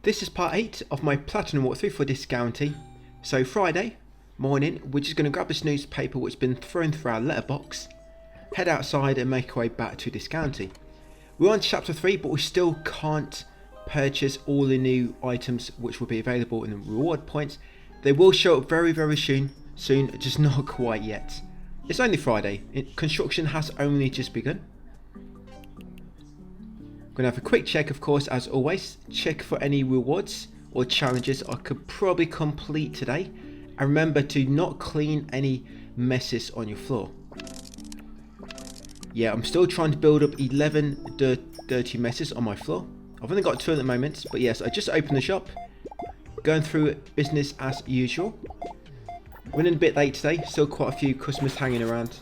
This is part 8 of my Platinum walkthrough for Discounty. So Friday morning, we're just going to grab this newspaper which has been thrown through our letterbox, head outside and make our way back to Discounty. We're on chapter 3, but we still can't purchase all the new items which will be available in the reward points. They will show up very soon, just not quite yet. It's only Friday, construction has only just begun. Going to have a quick check, of course, as always. Check for any rewards or challenges I could probably complete today. And remember to not clean any messes on your floor. Yeah, I'm still trying to build up 11 dirty messes on my floor. I've only got 2 at the moment, but yes, I just opened the shop. Going through business as usual. Running a bit late today, still quite a few customers hanging around.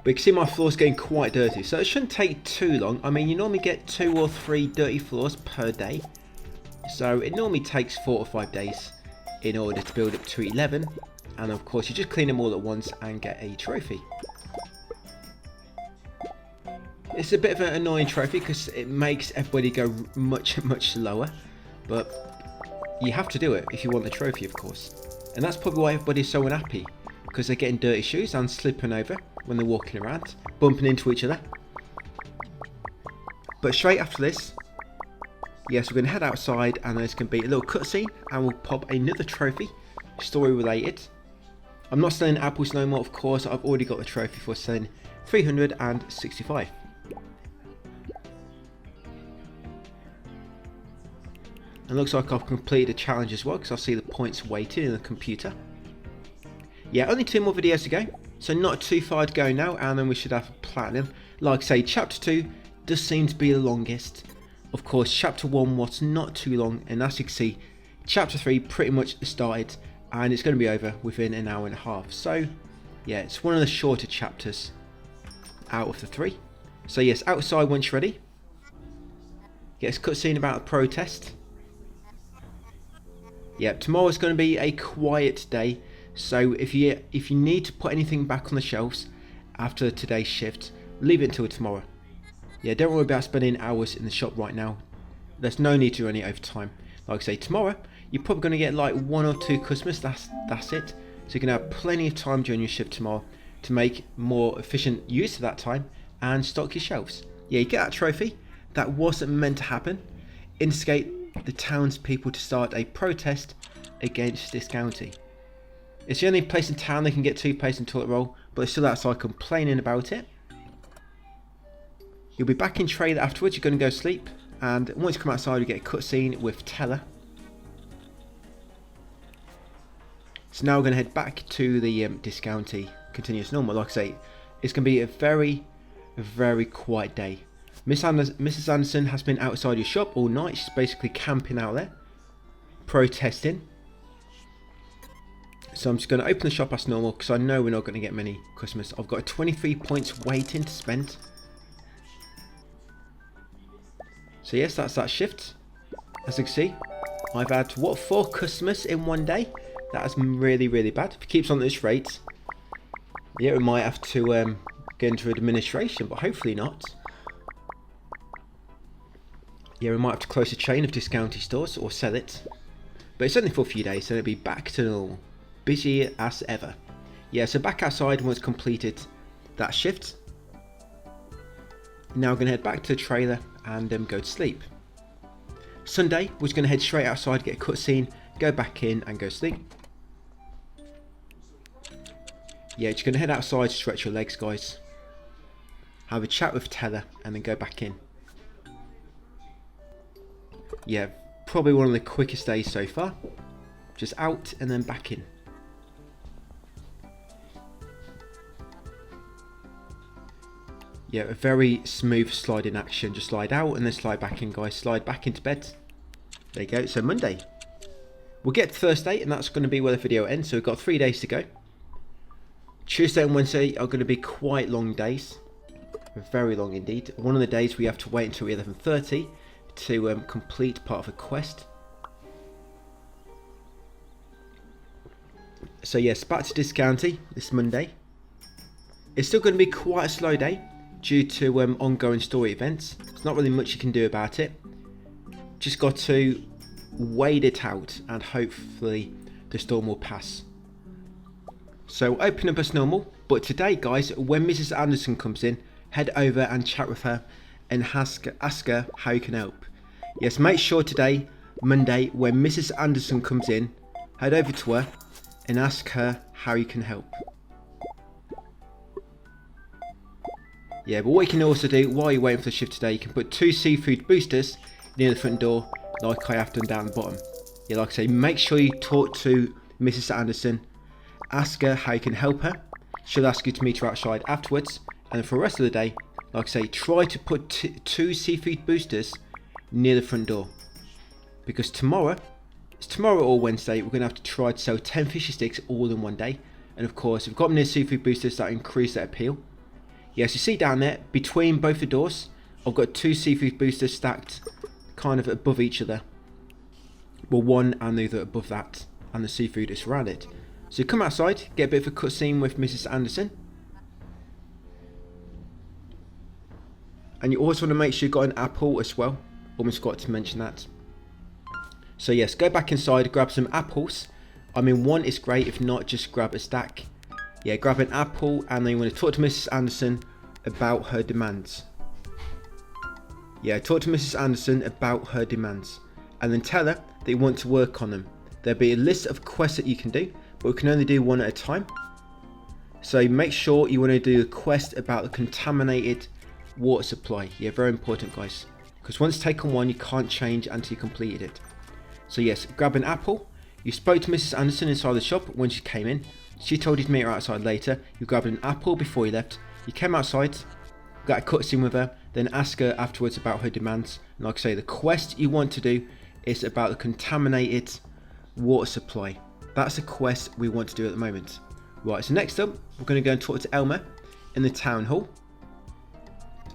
But you can see my floor's getting quite dirty, so it shouldn't take too long. I mean, you normally get 2 or 3 dirty floors per day. So it normally takes 4 or 5 days in order to build up to 11. And of course, you just clean them all at once and get a trophy. It's a bit of an annoying trophy because it makes everybody go much slower. But you have to do it if you want the trophy, of course. And that's probably why everybody's so unhappy. Because they're getting dirty shoes and slipping over when they're walking around, bumping into each other. But straight after this, yes, we're going to head outside and there's going to be a little cutscene and we'll pop another trophy, story related. I'm not selling apples no more, of course. I've already got the trophy for selling 365. And looks like I've completed a challenge as well because I see the points waiting in the computer. Yeah, only 2 more videos to go, so not too far to go now, and then we should have platinum. Like I say, chapter 2 does seem to be the longest. Of course, chapter 1 was not too long, and as you can see, chapter 3 pretty much started, and it's going to be over within an hour and a half. So, yeah, it's one of the shorter chapters out of the 3. So yes, outside once you're ready. Yes, cutscene about a protest. Yeah, tomorrow's going to be a quiet day. So if you need to put anything back on the shelves after today's shift, leave it until tomorrow. Yeah, don't worry about spending hours in the shop right now. There's no need to do any overtime. Like I say, tomorrow you're probably going to get like 1 or 2 customers. That's it. So you're going to have plenty of time during your shift tomorrow to make more efficient use of that time and stock your shelves. Yeah, you get that trophy. That wasn't meant to happen. Instigate the townspeople to start a protest against this county. It's the only place in town they can get toothpaste and toilet roll, but they're still outside complaining about it. You'll be back in trailer afterwards, you're going to go sleep, and once you come outside you get a cutscene with Teller. So now we're going to head back to the Discounty, continue as normal. Like I say, it's going to be a very quiet day. Mrs. Anderson has been outside your shop all night. She's basically camping out there, protesting. So I'm just going to open the shop as normal because I know we're not going to get many customers. I've got 23 points waiting to spend. So yes, that's that shift. As you can see, I've had, 4 customers in one day? That is really bad. If it keeps on at this rate, yeah, we might have to get into administration, but hopefully not. Yeah, we might have to close a chain of Discounty stores or sell it. But it's only for a few days, so it'll be back to normal. Busy as ever. Yeah, so back outside once completed that shift. Now we're going to head back to the trailer and go to sleep. Sunday, we're just going to head straight outside, get a cutscene, go back in and go sleep. Yeah, just going to head outside, stretch your legs, guys. Have a chat with Teller and then go back in. Yeah, probably one of the quickest days so far. Just out and then back in. Yeah, a very smooth sliding action. Just slide out and then slide back in, guys. Slide back into bed. There you go. So Monday. We'll get to Thursday and that's going to be where the video ends. So we've got 3 days to go. Tuesday and Wednesday are going to be quite long days. Very long indeed. One of the days we have to wait until 11:30 to complete part of a quest. So yes, back to Discounty this Monday. It's still going to be quite a slow day due to ongoing story events. There's not really much you can do about it. just got to wait it out and hopefully the storm will pass. So open up as normal, but today guys, when Mrs. Anderson comes in, head over and chat with her and ask her how you can help. Yes, make sure today, Monday, when Mrs. Anderson comes in, head over to her and ask her how you can help. Yeah, but what you can also do while you're waiting for the shift today, you can put 2 seafood boosters near the front door like I have done down the bottom. Yeah, like I say, make sure you talk to Mrs. Anderson, ask her how you can help her. She'll ask you to meet her outside afterwards, and for the rest of the day, like I say, try to put 2 seafood boosters near the front door. Because tomorrow or Wednesday, we're going to have to try to sell 10 fishy sticks all in one day. And of course, if we've got near seafood boosters, that increase their appeal. Yes, you see down there, between both the doors, I've got 2 seafood boosters stacked kind of above each other. Well, one and the other above that, and the seafood is around it. So come outside, get a bit of a cutscene with Mrs. Anderson. And you also want to make sure you've got an apple as well. Almost forgot to mention that. So yes, go back inside, grab some apples. I mean, one is great, if not, just grab a stack. Yeah, grab an apple, and then you want to talk to Mrs. Anderson about her demands. Yeah, talk to Mrs. Anderson about her demands. And then tell her that you want to work on them. There'll be a list of quests that you can do, but we can only do one at a time. So make sure you want to do a quest about the contaminated water supply. Yeah, very important guys. Because once you take on one, you can't change until you completed it. So yes, grab an apple. You spoke to Mrs. Anderson inside the shop when she came in. She told you to meet her outside later. You grabbed an apple before you left. You came outside, got a cutscene with her, then ask her afterwards about her demands. And like I say, the quest you want to do is about the contaminated water supply. That's the quest we want to do at the moment. Right, so next up, we're going to go and talk to Elmer in the town hall.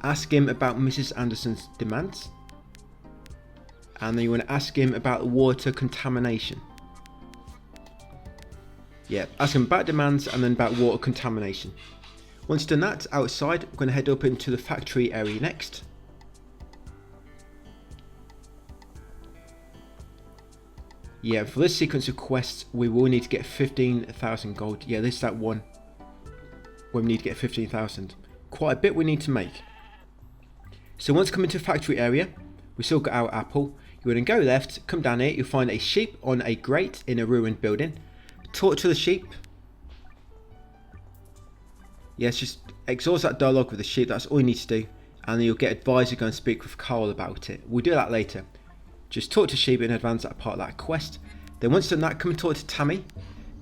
Ask him about Mrs. Anderson's demands. And then you want to ask him about water contamination. Yeah, ask him about demands and then about water contamination. Once done that, outside, we're going to head up into the factory area next. Yeah, for this sequence of quests, we will need to get 15,000 gold. Yeah, this is that one where we need to get 15,000. Quite a bit we need to make. So once you come into the factory area, we still got our apple. You want to go left, come down here, you'll find a sheep on a grate in a ruined building. Talk to the sheep. Yes, just exhaust that dialogue with the sheep, that's all you need to do. And then you'll get advised to go and speak with Carl about it. We'll do that later. Just talk to sheep in advance, that part of that quest. Then once done that, come and talk to Tammy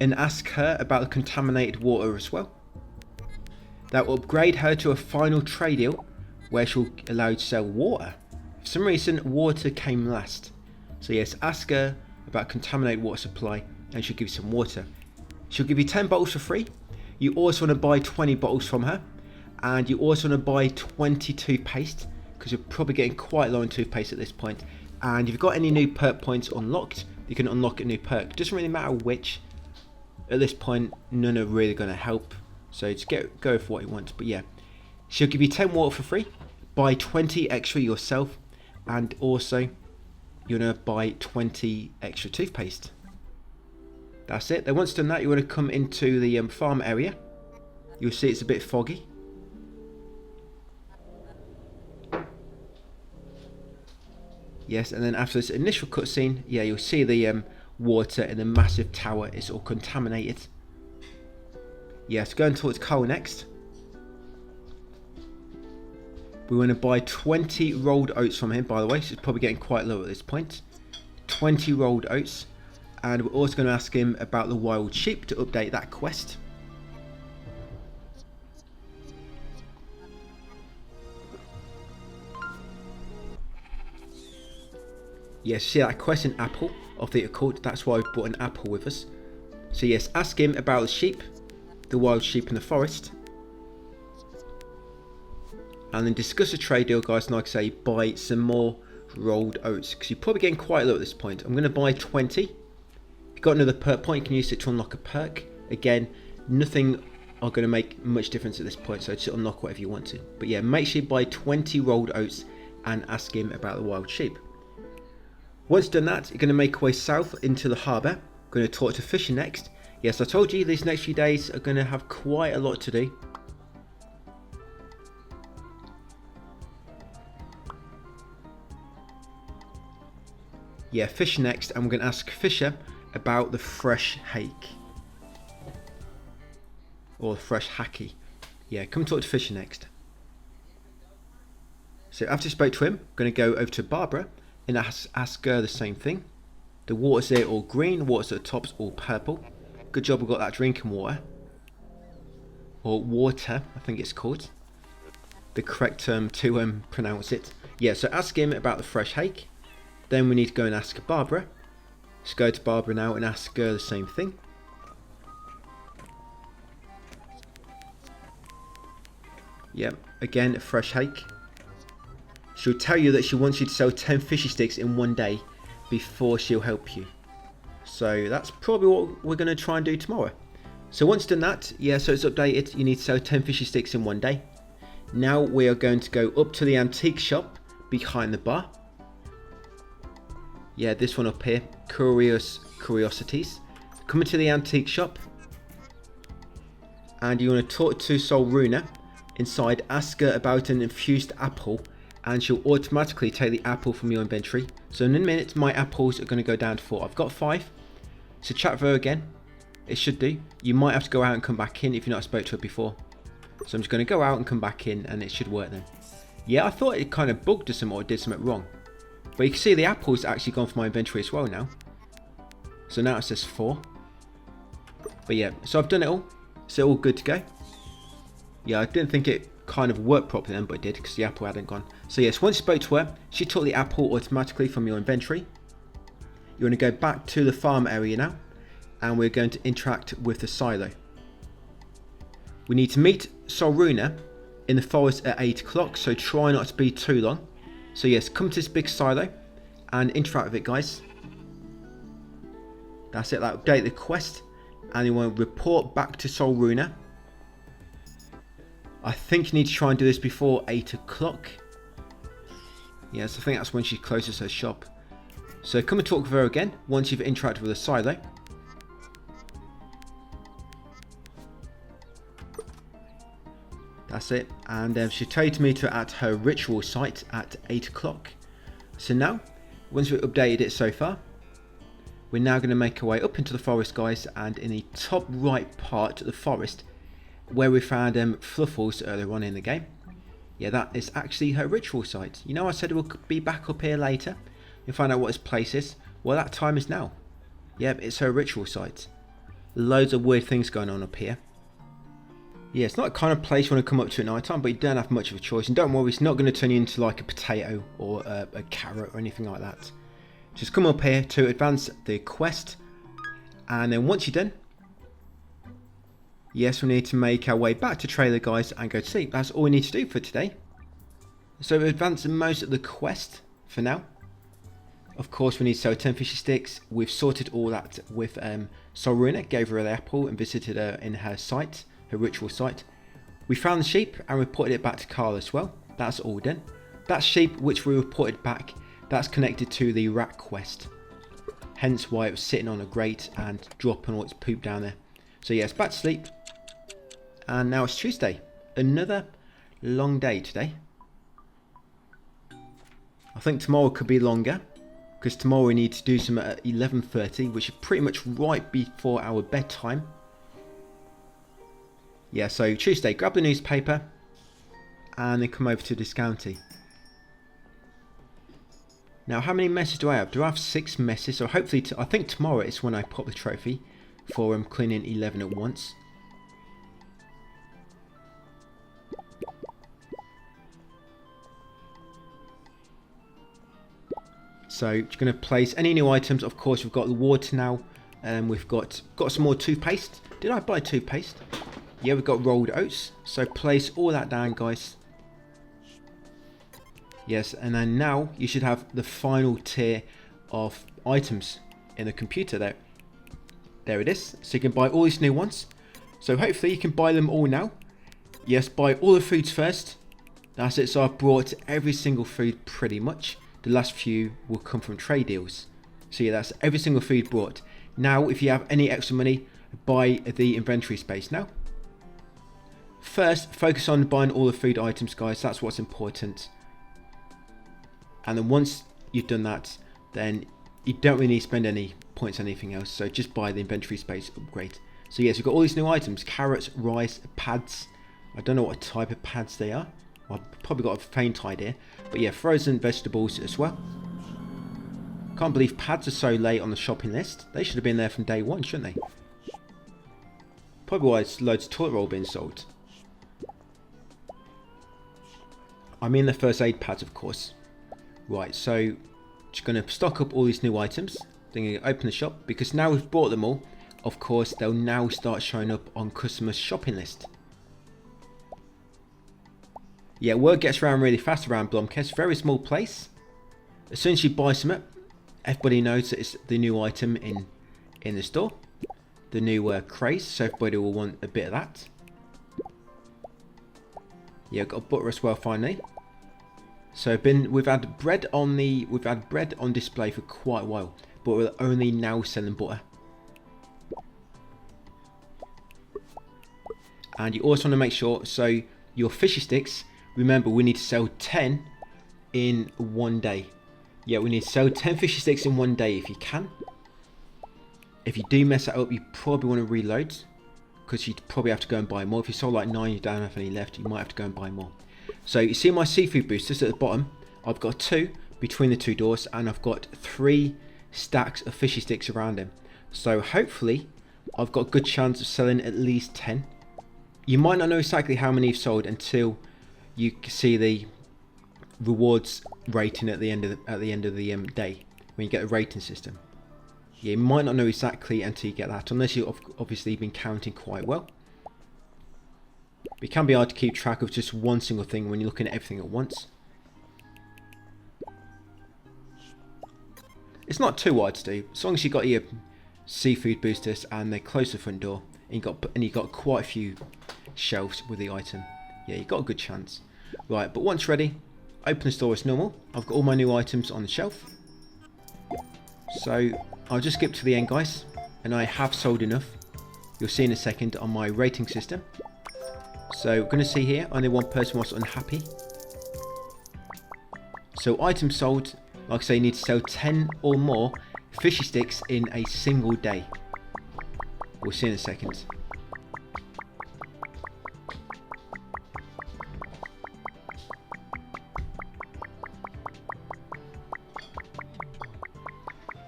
and ask her about the contaminated water as well. That will upgrade her to a final trade deal where she'll allow you to sell water. For some reason, water came last. So yes, ask her about contaminated water supply and she'll give you some water. She'll give you 10 bottles for free. You also want to buy 20 bottles from her. And you also want to buy 20 toothpaste, because you're probably getting quite low on toothpaste at this point. And if you've got any new perk points unlocked, you can unlock a new perk. It doesn't really matter which. At this point, none are really going to help. So just go for what you want. But yeah, she'll give you 10 water for free. Buy 20 extra yourself. And also, you're going to buy 20 extra toothpaste. That's it. Then once done that, you want to come into the farm area. You'll see it's a bit foggy. Yes, and then after this initial cutscene, yeah, you'll see the water in the massive tower is all contaminated. Yes, going towards Carl next. We want to buy 20 rolled oats from him, by the way, so it's probably getting quite low at this point. 20 rolled oats. And we're also going to ask him about the wild sheep to update that quest. Yes, see that quest in apple of the occult, that's why I brought an apple with us. So yes, ask him about the sheep, the wild sheep in the forest. And then discuss a trade deal, guys, and like I say, buy some more rolled oats, because you're probably getting quite low at this point. I'm going to buy 20. If you've got another perk point, you can use it to unlock a perk. Again, nothing are going to make much difference at this point, so just unlock whatever you want to. But yeah, make sure you buy 20 rolled oats and ask him about the wild sheep. Once done that, you're going to make your way south into the harbour. Going to talk to Fisher next. Yes, I told you these next few days are going to have quite a lot to do. Yeah, Fisher next, and we're going to ask Fisher about the fresh hake. Or the fresh hacky. Yeah, come talk to Fisher next. So after I spoke to him, I'm going to go over to Barbara and ask her the same thing. The water's there all green, water's at the top's all purple. Good job we got that drinking water. Or water, I think it's called. The correct term to pronounce it. Yeah, so ask him about the fresh hake. Then we need to go and ask Barbara. Let's go to Barbara now and ask her the same thing. Yep, again, a fresh hake. She'll tell you that she wants you to sell 10 fishy sticks in one day before she'll help you. So that's probably what we're going to try and do tomorrow. So once done that, yeah, so it's updated. You need to sell 10 fishy sticks in one day. Now we are going to go up to the antique shop behind the bar. Yeah, this one up here, Curiosities. Come into the antique shop. And you want to talk to Solruna. Inside, ask her about an infused apple, and she'll automatically take the apple from your inventory. So in a minute, my apples are going to go down to 4. I've got 5. So chat with her again. It should do. You might have to go out and come back in if you've not spoke to her before. So I'm just going to go out and come back in, and it should work then. Yeah, I thought it kind of bugged or something or did something wrong. But you can see the apple's actually gone from my inventory as well now. So now it says 4. But yeah, so I've done it all. So all good to go. Yeah, I didn't think it kind of worked properly then, but it did because the apple hadn't gone. So yes, once you spoke to her, she took the apple automatically from your inventory. You want to go back to the farm area now, and we're going to interact with the silo. We need to meet Solruna in the forest at 8 o'clock, so try not to be too long. So yes, come to this big silo and interact with it, guys. That's it, that'll update the quest, and you want to report back to Solruna. I think you need to try and do this before 8 o'clock. Yes, I think that's when she closes her shop. So come and talk with her again once you've interacted with the silo. That's it. And she told you to meet her at her ritual site at 8 o'clock. So now, once we've updated it so far, we're now going to make our way up into the forest, guys. And in the top right part of the forest, where we found Fluffles earlier on in the game. Yeah, that is actually her ritual site. You know, I said we'll be back up here later and find out what this place is. Well, that time is now. Yep, it's her ritual site. Loads of weird things going on up here. Yeah, it's not a kind of place you want to come up to at night time, but you don't have much of a choice. And don't worry, it's not going to turn you into like a potato or a carrot or anything like that. Just come up here to advance the quest. And then once you're done, yes, we need to make our way back to Trailer, guys, and go to sleep. That's all we need to do for today. So we've advanced most of the quest for now. Of course, we need to sell 10 fishy sticks. We've sorted all that with Solruna, gave her the apple and visited her in her site, her ritual site. We found the sheep and reported it back to Carl as well. That's all done. That sheep which we reported back, that's connected to the rat quest. Hence why it was sitting on a grate and dropping all its poop down there. So yes, back to sleep. And now it's Tuesday. Another long day today. I think tomorrow could be longer, because tomorrow we need to do some at 11:30, which is pretty much right before our bedtime. Yeah, so Tuesday, grab the newspaper and then come over to Discounty. Now, how many messes do I have? Do I have 6 messes? So hopefully, I think tomorrow is when I pop the trophy for cleaning 11 at once. So you're going to place any new items. Of course, we've got the water now. We've got some more toothpaste. Did I buy toothpaste? Yeah, we've got rolled oats. So place all that down, guys. Yes, and then now you should have the final tier of items in the computer there. There it is. So you can buy all these new ones. So hopefully you can buy them all now. Yes, buy all the foods first. That's it. So I've brought every single food pretty much. the last few will come from trade deals. So yeah, that's every single food bought. Now, if you have any extra money, buy the inventory space now. First, focus on buying all the food items, guys. That's what's important. And then once you've done that, then you don't really need to spend any points on anything else. So just buy the inventory space upgrade. So yes, we've got all these new items: carrots, rice, pads. I don't know what type of pads they are. Well, I've probably got a faint idea. But yeah, frozen vegetables as well. Can't believe pads are so late on the shopping list. They should have been there from day one, shouldn't they? Probably why it's loads of toilet roll being sold. I mean the first aid pads, of course. Right, so just going to stock up all these new items. Then going to open the shop, because now we've bought them all, of course, they'll now start showing up on customers' shopping list. Yeah, word gets around really fast around Blomkest. Very small place. As soon as you buy something, everybody knows that it's the new item in the store. The new craze, so everybody will want a bit of that. Yeah, got butter as well finally. So we've had bread on display for quite a while, but we're only now selling butter. And you also want to make sure, so your fishy sticks, remember we need to sell 10 in one day. Yeah, we need to sell 10 fishy sticks in one day if you can. If you do mess that up, you probably want to reload, because you'd probably have to go and buy more. If you sold like 9, you don't have any left, you might have to go and buy more. So you see my seafood boosters at the bottom. I've got 2 between the 2 doors, and I've got 3 stacks of fishy sticks around them. So hopefully I've got a good chance of selling at least 10. You might not know exactly how many you've sold until you see the rewards rating at the end of the day, when you get a rating system. Yeah, you might not know exactly until you get that, unless you've obviously been counting quite well. But it can be hard to keep track of just one single thing when you're looking at everything at once. It's not too hard to do, as long as you've got your seafood boosters and they're close to the front door, and you got quite a few shelves with the item. Yeah, you've got a good chance. Right, but once ready, open the store as normal. I've got all my new items on the shelf. So I'll just skip to the end, guys, and I have sold enough. You'll see in a second on my rating system. So we're going to see here, only one person was unhappy. So items sold, like I say, you need to sell 10 or more fishy sticks in a single day. We'll see in a second.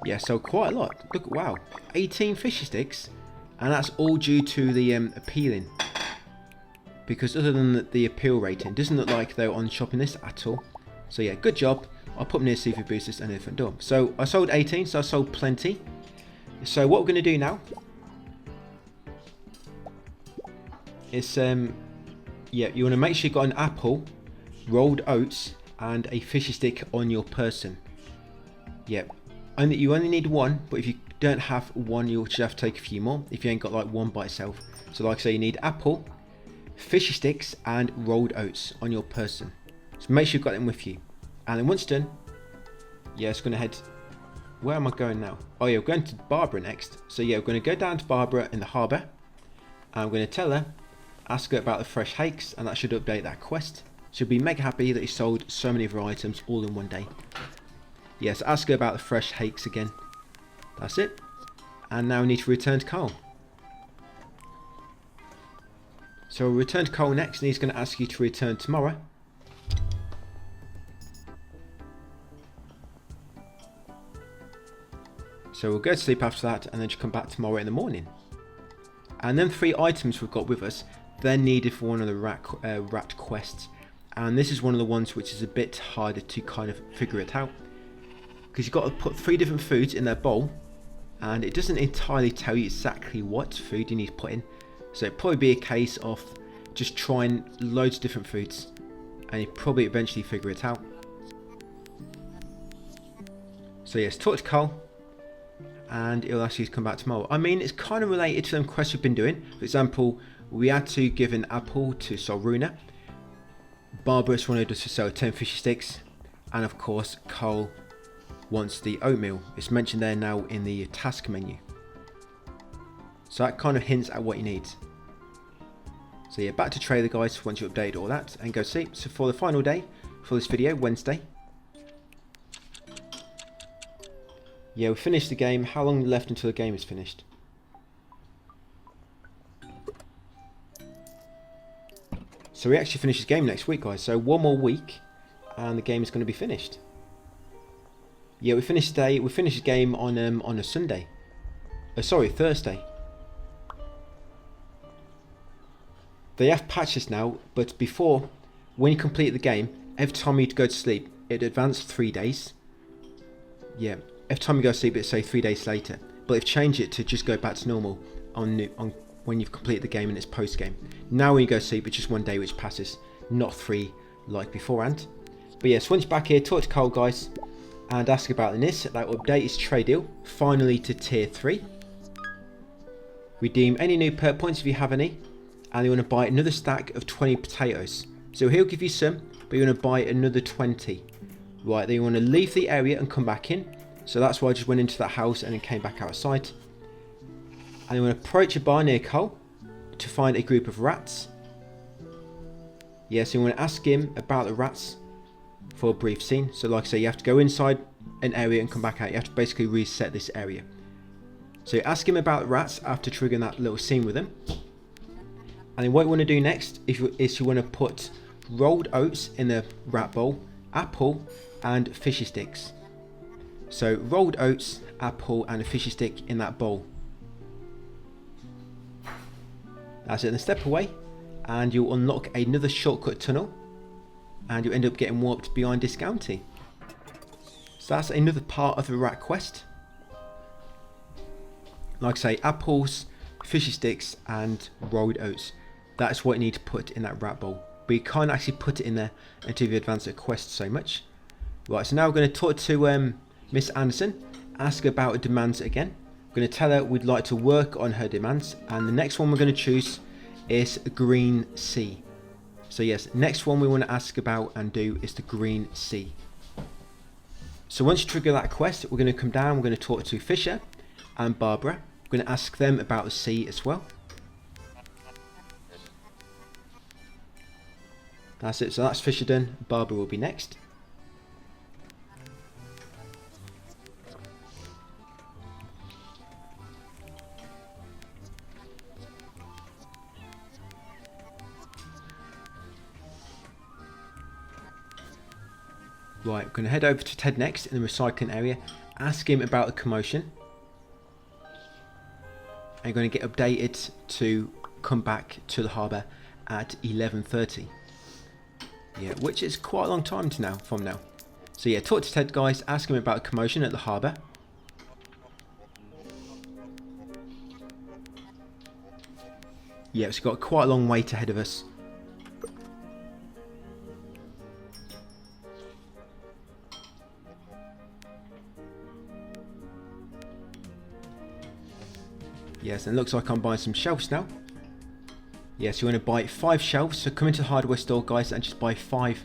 Yeah, so quite a lot. Look, wow, 18 fishy sticks, and that's all due to the appealing. Because other than the appeal rating, doesn't look like they're on the shopping list at all. So yeah, good job. I'll put them near seafood boosters and the front door. So I sold 18, so I sold plenty. So what we're going to do now is, yeah, you want to make sure you've got an apple, rolled oats, and a fishy stick on your person. Yep. You only need 1, but if you don't have 1, you'll just have to take a few more if you ain't got like 1 by itself. So like I say, you need apple, fishy sticks, and rolled oats on your person. So make sure you've got them with you. And then once done, yeah, it's going to head... Where am I going now? Oh yeah, we're going to Barbara next. So yeah, we're going to go down to Barbara in the harbour. And I'm going to tell her, ask her about the fresh hakes, and that should update that quest. She'll be mega happy that he sold so many of her items all in one day. Yes, ask her about the fresh hakes again. That's it. And now we need to return to Carl. So we'll return to Carl next, and he's going to ask you to return tomorrow. So we'll go to sleep after that, and then just come back tomorrow in the morning. And then 3 items we've got with us, they're needed for one of the rat quests. And this is one of the ones which is a bit harder to kind of figure it out. Because you've got to put 3 different foods in their bowl, and it doesn't entirely tell you exactly what food you need to put in. So it'd probably be a case of just trying loads of different foods, and you probably eventually figure it out. So yes, talk to Carl, and it'll ask you to come back tomorrow. I mean, it's kind of related to them quests we've been doing. For example, we had to give an apple to Solruna. Barbarous wanted us to sell 10 fishy sticks. And of course, Carl wants the oatmeal. It's mentioned there now in the task menu. So that kind of hints at what he needs. So yeah, back to trader guys once you update all that and go sleep. So for the final day for this video, Wednesday. Yeah, we finished the game. How long left until the game is finished? So we actually finish this game next week, guys. So one more week and the game is going to be finished. Yeah, we finished today. We finished the game on a Sunday. Sorry, Thursday. They have patched this now, but before, when you complete the game, every time you go to sleep, it advanced 3 days. Yeah, every time you go to sleep, it's say 3 days later. But they've changed it to just go back to normal on when you've completed the game and it's post game. Now when you go to sleep, it's just 1 day which passes, not 3 like beforehand. But yeah, so once you're back here, talk to Cole guys and ask about the NIS. That will update his trade deal finally to tier 3. Redeem any new perk points if you have any. And you want to buy another stack of 20 potatoes. So he'll give you some, but you want to buy another 20. Right, then you want to leave the area and come back in. So that's why I just went into that house and then came back outside. And you want to approach a bar near Cole to find a group of rats. Yes, you want to ask him about the rats for a brief scene. So like I say, you have to go inside an area and come back out. You have to basically reset this area. So you ask him about the rats after triggering that little scene with him. And then what you want to do next is you want to put rolled oats in the rat bowl, apple and fishy sticks. So rolled oats, apple and a fishy stick in that bowl. That's it, then step away and you'll unlock another shortcut tunnel and you'll end up getting warped behind Discounty. So that's another part of the rat quest. Like I say, apples, fishy sticks and rolled oats. That's what you need to put in that rat bowl. But you can't actually put it in there until you advance the quest so much. Right, so now we're going to talk to Miss Anderson, ask her about her demands again. We're going to tell her we'd like to work on her demands. And the next one we're going to choose is Green Sea. So yes, next one we want to ask about and do is the Green Sea. So once you trigger that quest, we're going to come down, we're going to talk to Fisher and Barbara. We're going to ask them about the sea as well. That's it, so that's Fisher done. Barbara will be next. Right, we're going to head over to Ted next in the recycling area. Ask him about the commotion. And you're going to get updated to come back to the harbour at 11:30. Yeah, which is quite a long time from now. So yeah, talk to Ted guys, ask him about commotion at the harbour. Yeah, it's got quite a long wait ahead of us. Yes, and it looks like I'm buying some shelves now. Yes, you want to buy 5 shelves, so come into the hardware store guys and just buy 5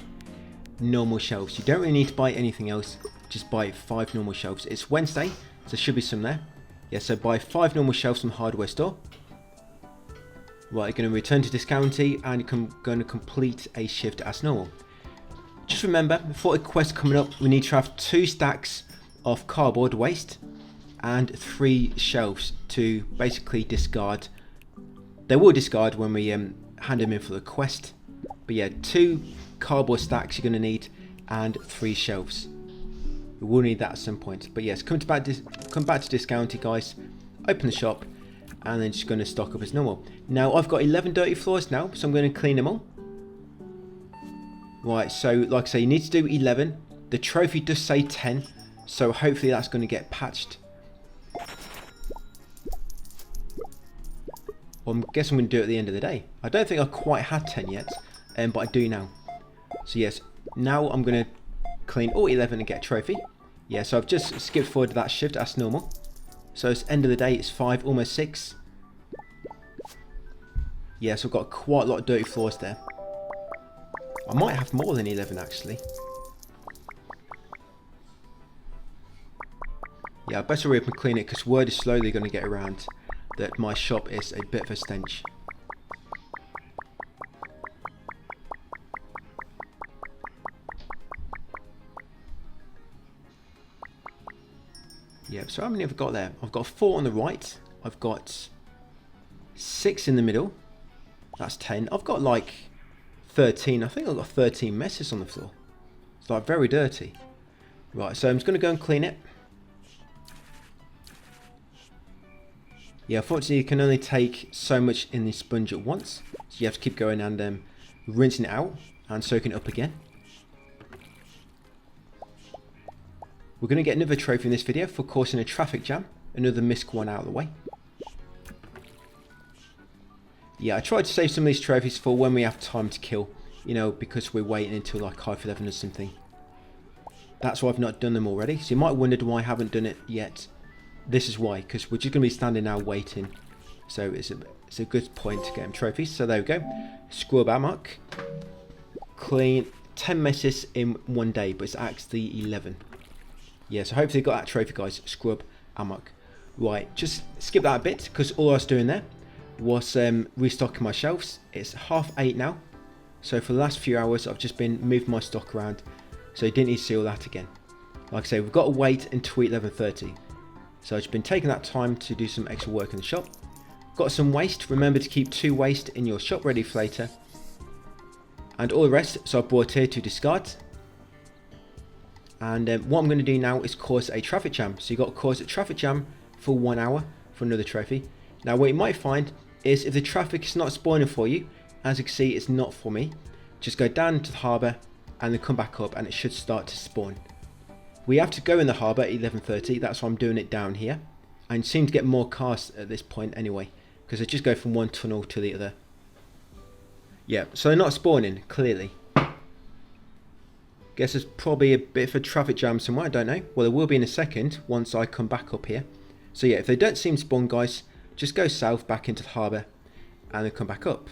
normal shelves. You don't really need to buy anything else, just buy 5 normal shelves. It's Wednesday, so there should be some there. Yeah, so buy 5 normal shelves from the hardware store. Right, you're going to return to Discounty and you're going to complete a shift as normal. Just remember, for a quest coming up, we need to have 2 stacks of cardboard waste and 3 shelves to basically discard. They will discard when we hand them in for the quest. But yeah, 2 cardboard stacks you're going to need and 3 shelves. We will need that at some point. But yes, come back to Discounty guys, open the shop and then just going to stock up as normal. Now I've got 11 dirty floors now, so I'm going to clean them all. Right, so like I say, you need to do 11. The trophy does say 10, so hopefully that's going to get patched. Well, I guess I'm going to do it at the end of the day. I don't think I quite had 10 yet, but I do now. So yes, now I'm going to clean all 11 and get a trophy. Yeah, so I've just skipped forward to that shift as normal. So it's end of the day, it's 5, almost 6. Yeah, so I've got quite a lot of dirty floors there. I might have more than 11 actually. Yeah, I better hurry up and clean it because word is slowly going to get around that my shop is a bit of a stench. Yeah, so how many have I got there? I've got 4 on the right. I've got 6 in the middle. That's 10. I've got like 13. I think I've got 13 messes on the floor. It's like very dirty. Right, so I'm just going to go and clean it. Yeah, unfortunately you can only take so much in the sponge at once. So you have to keep going and rinsing it out and soaking it up again. We're going to get another trophy in this video for causing a traffic jam. Another misc one out of the way. Yeah, I tried to save some of these trophies for when we have time to kill. You know, because we're waiting until like half 11 or something. That's why I've not done them already. So you might have wondered why I haven't done it yet. This is why, because we're just going to be standing now waiting. So it's a good point to get them trophies. So there we go. Scrub amok. Clean 10 messes in one day, but it's actually 11. Yeah, so hopefully you got that trophy, guys. Scrub amok. Right, just skip that a bit, because all I was doing there was restocking my shelves. It's 8:30 now. So for the last few hours, I've just been moving my stock around. So you didn't need to see all that again. Like I say, we've got to wait until 11:30. So I've just been taking that time to do some extra work in the shop. Got some waste. Remember to keep 2 waste in your shop ready for later. And all the rest, so I brought here to discard. And what I'm going to do now is cause a traffic jam. So you've got to cause a traffic jam for 1 hour for another trophy. Now what you might find is if the traffic is not spawning for you, as you can see it's not for me, just go down to the harbour and then come back up and it should start to spawn. We have to go in the harbour at 11:30, that's why I'm doing it down here. And seem to get more cars at this point anyway, because they just go from one tunnel to the other. Yeah, so they're not spawning, clearly. Guess there's probably a bit of a traffic jam somewhere, I don't know. Well, there will be in a second once I come back up here. So yeah, if they don't seem to spawn, guys, just go south back into the harbour and then come back up.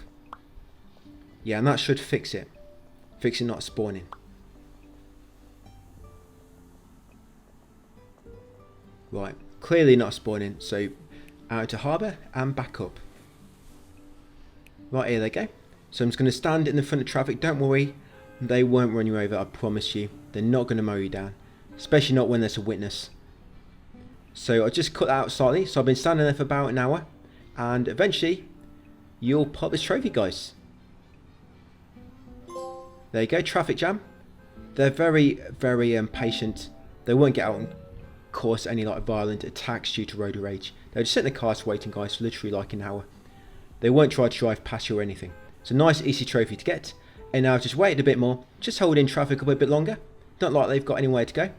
Yeah, and that should fix it. Fix it not spawning. Right, clearly not spawning, so out to harbour and back up. Right, here they go. So I'm just going to stand in the front of traffic. Don't worry, they won't run you over, I promise you. They're not going to mow you down, especially not when there's a witness. So I just cut that out slightly. So I've been standing there for about an hour, and eventually you'll pop this trophy, guys. There you go, traffic jam. They're very, very patient. They won't get out and cause any like violent attacks due to road rage. They'll just sit in the cars waiting, guys, for literally like an hour. They won't try to drive past you or anything. It's a nice, easy trophy to get. And now I've just waited a bit more, just hold in traffic a bit longer. Not like they've got anywhere to go.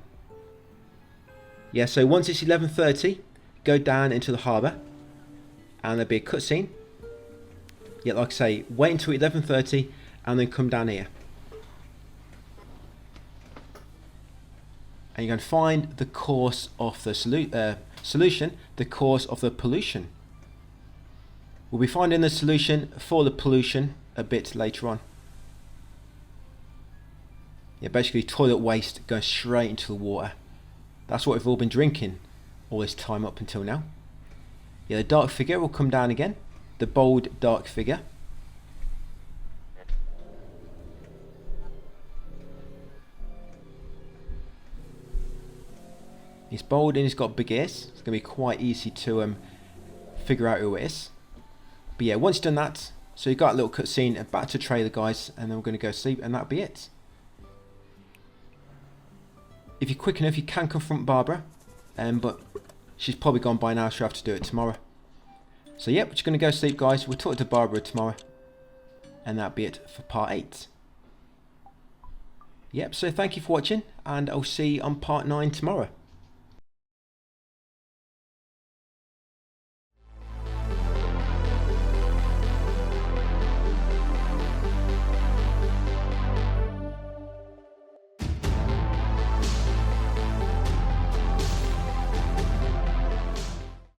Yeah, so once it's 11:30, go down into the harbour, and there'll be a cutscene. Yeah, like I say, wait until 11:30, and then come down here. And you're going to find the cause of the solution, the cause of the pollution. We'll be finding the solution for the pollution a bit later on. Yeah, basically toilet waste going straight into the water. That's what we've all been drinking all this time up until now. Yeah, the dark figure will come down again. The bold dark figure. He's bold and he's got big ears. It's going to be quite easy to figure out who it is. But yeah, once you've done that, so you've got a little cutscene, back to trailer, guys, and then we're going to go sleep, and that'll be it. If you're quick enough, you can confront Barbara, but she's probably gone by now, so you'll have to do it tomorrow. So yeah, we're just going to go sleep, guys. We'll talk to Barbara tomorrow, and that'll be it for part 8. Yep, so thank you for watching, and I'll see you on part 9 tomorrow.